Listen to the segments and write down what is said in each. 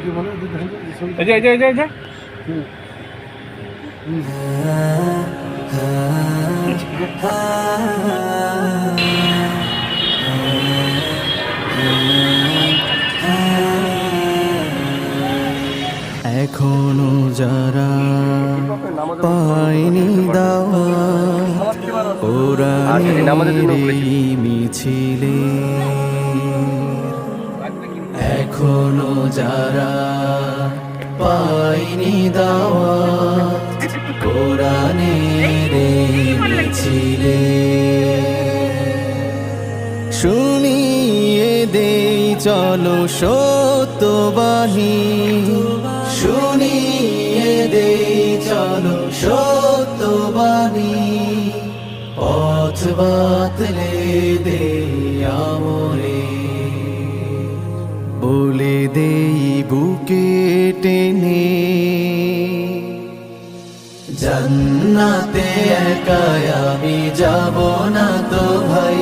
এই যে এই যে এই যে এই যে এখনো যারা পায়নি দাওয়াত কোরআনের এই মিছিলে, এখনো যারা পায়নি দাওয়াত কোরআনের এই মিছিলে, শুনিয়ে দেই চলো সত্যবাণী, শুনিয়ে দেই চলো সত্যবাণী, পথ বাতলে দেই আমরে, বলে দেই বুকে টেনে, জান্নাতে একাই আমি যাব না তো ভাই,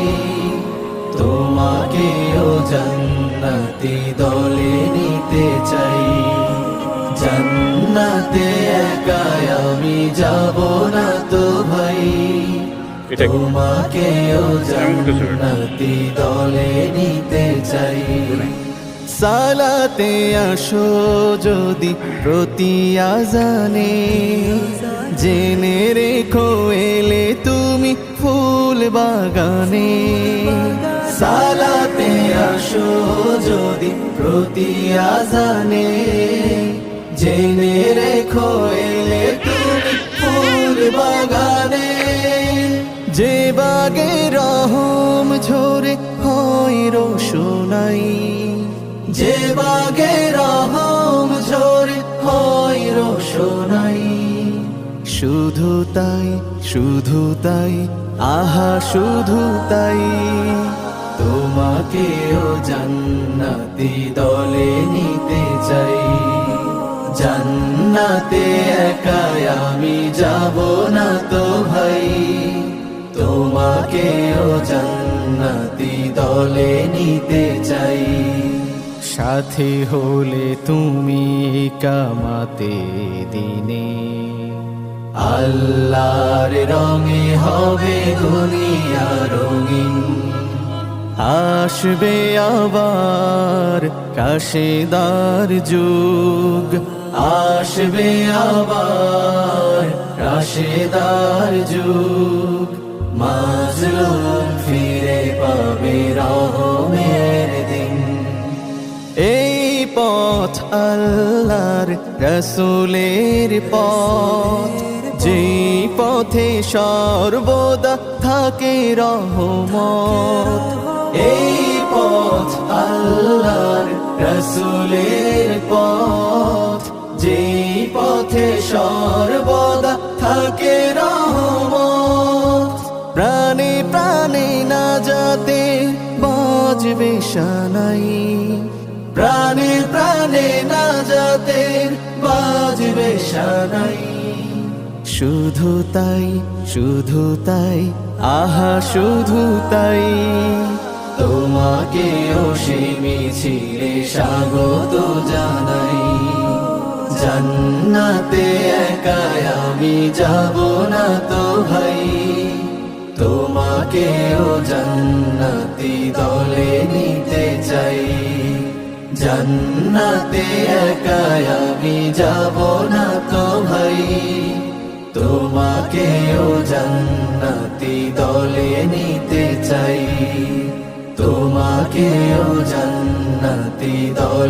তোমাকেও জান্নাতি দলে নিতে চাই, জান্নাতে একাই আমি যাব না তো ভাই, তোমাকেও জান্নাতি দলে নিতে চাই। সালাতে আসো যদি প্রতি আজানে, জেনে রেখো এলে তুমি ফুল বাগানে, সালাতে আসো যদি প্রতি আজানে, জেনে রেখো এলে তুমি ফুল বাগানে, যে বাগে রহম ঝরে হয় রোশনাই, যে বাগে রহম ঝরে হয় রোশনাই, শুধু তাই শুধু তাই আহা শুধু তাই, তোমাকেও জান্নাতি দলে নিতে চাই, জান্নাতে একাই আমি যাব না তো ভাই, তোমাকেও জান্নাতি দলে নিতে চাই, সাথী হলে তুমি কামাতে দিনে, আল্লাহর রঙে হবে দুনিয়া রঙিন, আসবে আবার কাশেদার যুগ, আসবে আবার কাশেদার যুগ, মাজলুম ফিরে পাবে রহমের দিন, এই পথ আল্লাহর রাসূলের পথ, যেই পথে সর্বদা থাকে রহমত, এই পথ আল্লাহর রাসূলের পথ, যেই পথে সর্বদা থাকে রহমত, প্রাণে প্রাণে না যাতে বাজবে শানাই, প্রাণে প্রাণে না যাতে বাজবে শানাই, শুধু তাই শুধু তাই আহা শুধু তাই, তোমাকেও সেই মিছিলে স্বাগত জানাই, জান্নাতে একাই আমি যাব না তো ভাই, তোমাকেও জান্নাতি দলে নিতে চাই, জান্নাতে একাই আমি যাব না তো ভাই, তোমাকেও জান্নাতি দলে নিতে চাই, তোমাকেও জান্নাতি দলে